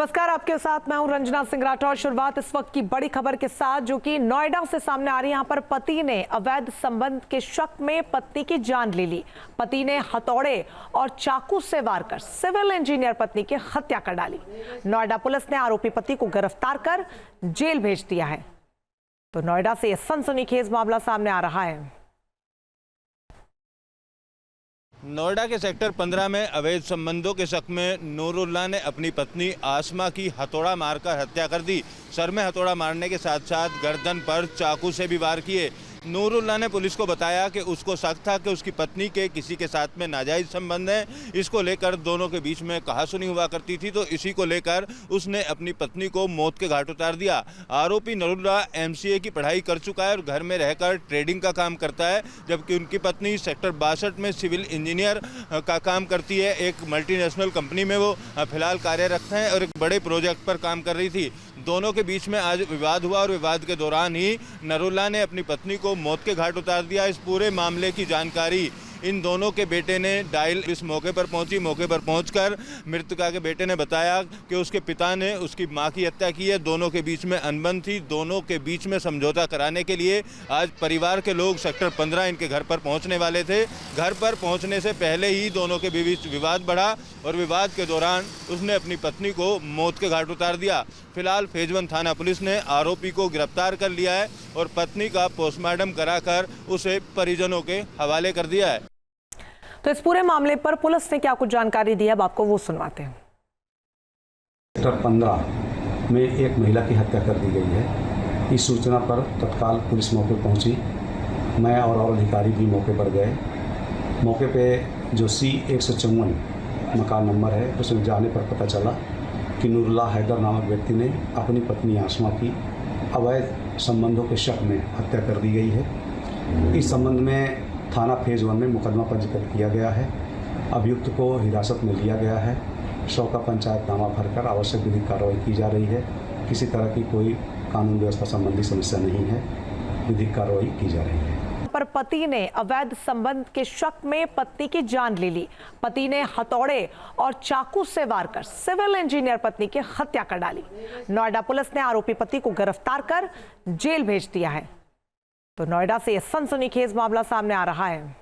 नमस्कार, आपके साथ मैं हूं रंजना सिंह राठौर। शुरुआत इस वक्त की बड़ी खबर के साथ जो कि नोएडा से सामने आ रही है। यहां पर पति ने अवैध संबंध के शक में पत्नी की जान ले ली। पति ने हथौड़े और चाकू से वार कर सिविल इंजीनियर पत्नी की हत्या कर डाली। नोएडा पुलिस ने आरोपी पति को गिरफ्तार कर जेल भेज दिया है। तो नोएडा से यह सनसनीखेज मामला सामने आ रहा है। नोएडा के सेक्टर 15 में अवैध संबंधों के शक में नूरुल्लाह ने अपनी पत्नी आसमा की हथौड़ा मारकर हत्या कर दी। सर में हथौड़ा मारने के साथ साथ गर्दन पर चाकू से भी वार किए। नूरुल्लाह ने पुलिस को बताया कि उसको शक था कि उसकी पत्नी के किसी के साथ में नाजायज संबंध हैं। इसको लेकर दोनों के बीच में कहासुनी हुआ करती थी, तो इसी को लेकर उसने अपनी पत्नी को मौत के घाट उतार दिया। आरोपी नूरुल्लाह MCA की पढ़ाई कर चुका है और घर में रहकर ट्रेडिंग का काम करता है, जबकि उनकी पत्नी सेक्टर 62 में सिविल इंजीनियर का काम करती है। एक मल्टीनेशनल कंपनी में वो फिलहाल कार्यरत हैं और एक बड़े प्रोजेक्ट पर काम कर रही थी। दोनों के बीच में आज विवाद हुआ और विवाद के दौरान ही नूरुल्लाह ने अपनी पत्नी को मौत के घाट उतार दिया। इस पूरे मामले की जानकारी इन दोनों के बेटे ने डायल इस मौके पर पहुंची। मौके पर पहुंचकर मृतका के बेटे ने बताया कि उसके पिता ने उसकी मां की हत्या की है। दोनों के बीच में अनबन थी। दोनों के बीच में समझौता कराने के लिए आज परिवार के लोग सेक्टर 15 इनके घर पर पहुंचने वाले थे। घर पर पहुंचने से पहले ही दोनों के बीच विवाद बढ़ा और विवाद के दौरान उसने अपनी पत्नी को मौत के घाट उतार दिया। फिलहाल फेज 1 थाना पुलिस ने आरोपी को गिरफ्तार कर लिया है और पत्नी का पोस्टमार्टम कराकर उसे परिजनों के हवाले कर दिया है। तो इस पूरे मामले पर पुलिस ने क्या कुछ जानकारी दी है, अब आपको वो सुनवाते हैं। सेक्टर 15 में एक महिला की हत्या कर दी गई है। इस सूचना पर तत्काल पुलिस मौके पर पहुंची। मैं और अधिकारी भी मौके पर गए। मौके पे जो C-154 मकान नंबर है, उसमें जाने पर पता चला कि नूरुल्लाह हैदर नामक व्यक्ति ने अपनी पत्नी आसमा की अवैध संबंधों के शक में हत्या कर दी गई है। इस संबंध में थाना फेज 1 में मुकदमा पंजीकृत किया गया है। अभियुक्त को हिरासत में लिया गया है। 100 का पंचायतनामा भरकर आवश्यक विधिक कार्रवाई की जा रही है। किसी तरह की कोई कानून व्यवस्था संबंधी समस्या नहीं है। विधिक कार्रवाई की जा रही है। पर पति ने अवैध संबंध के शक में पत्नी की जान ले ली। पति ने हथौड़े और चाकू से वार कर सिविल इंजीनियर पत्नी की हत्या कर डाली। नोएडा पुलिस ने आरोपी पति को गिरफ्तार कर जेल भेज दिया है। तो नोएडा से यह सनसनीखेज मामला सामने आ रहा है।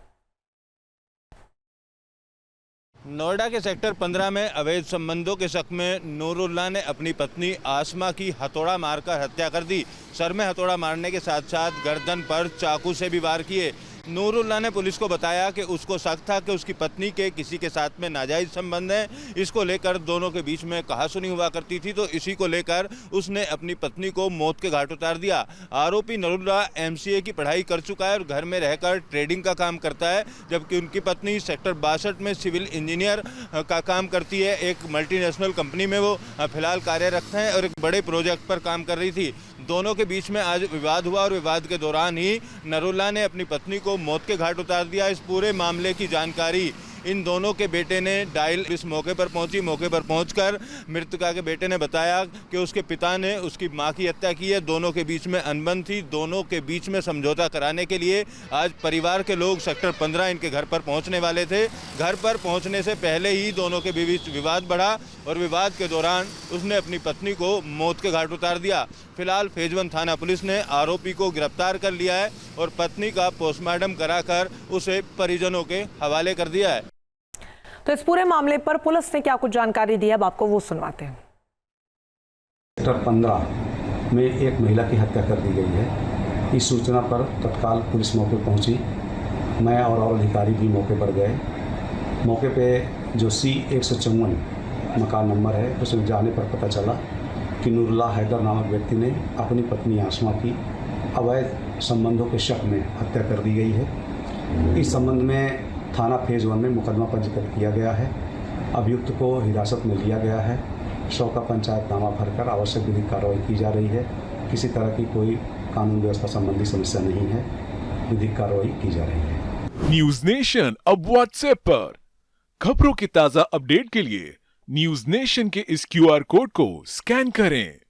नोएडा के सेक्टर 15 में अवैध संबंधों के शक में नूरुल्लाह ने अपनी पत्नी आसमा की हथौड़ा मारकर हत्या कर दी। सर में हथौड़ा मारने के साथ साथ गर्दन पर चाकू से भी वार किए। नूरुल्लाह ने पुलिस को बताया कि उसको शक था कि उसकी पत्नी के किसी के साथ में नाजायज संबंध हैं। इसको लेकर दोनों के बीच में कहासुनी हुआ करती थी, तो इसी को लेकर उसने अपनी पत्नी को मौत के घाट उतार दिया। आरोपी नूरुल्लाह MCA की पढ़ाई कर चुका है और घर में रहकर ट्रेडिंग का काम करता है, जबकि उनकी पत्नी सेक्टर 62 में सिविल इंजीनियर का काम करती है। एक मल्टीनेशनल कंपनी में वो फिलहाल कार्यरत हैं और एक बड़े प्रोजेक्ट पर काम कर रही थी। दोनों के बीच में आज विवाद हुआ और विवाद के दौरान ही नूरुल्लाह ने अपनी पत्नी को मौत के घाट उतार दिया। इस पूरे मामले की जानकारी इन दोनों के बेटे ने डायल इस मौके पर पहुंची। मौके पर पहुंचकर मृतका के बेटे ने बताया कि उसके पिता ने उसकी मां की हत्या की है। दोनों के बीच में अनबन थी। दोनों के बीच में समझौता कराने के लिए आज परिवार के लोग सेक्टर 15 इनके घर पर पहुंचने वाले थे। घर पर पहुंचने से पहले ही दोनों के बीच विवाद बढ़ा और विवाद के दौरान उसने अपनी पत्नी को मौत के घाट उतार दिया। फिलहाल फेज 1 थाना पुलिस ने आरोपी को गिरफ्तार कर लिया है और पत्नी का पोस्टमार्टम कराकर उसे परिजनों के हवाले कर दिया है। तो इस पूरे मामले पर पुलिस ने क्या कुछ जानकारी दी है, अब आपको वो सुनवाते हैं। सेक्टर 15 में एक महिला की हत्या कर दी गई है। इस सूचना पर तत्काल पुलिस मौके पर पहुंची। मैं और अधिकारी भी मौके पर गए। मौके पे जो C-154 मकान नंबर है, उसमें जाने पर पता चला कि नूरुल्लाह हैदर नामक व्यक्ति ने अपनी पत्नी आसमा की अवैध संबंधों के शक में हत्या कर दी गई है। इस संबंध में थाना फेज 1 में मुकदमा पंजीकृत किया गया है। अभियुक्त को हिरासत में लिया गया है। 100 का पंचायतनामा भरकर आवश्यक विधिक कार्रवाई की जा रही है। किसी तरह की कोई कानून व्यवस्था संबंधी समस्या नहीं है। विधिक कार्रवाई की जा रही है। न्यूज नेशन अब व्हाट्सएप पर खबरों की ताजा अपडेट के लिए न्यूज नेशन के इस QR कोड को स्कैन करें।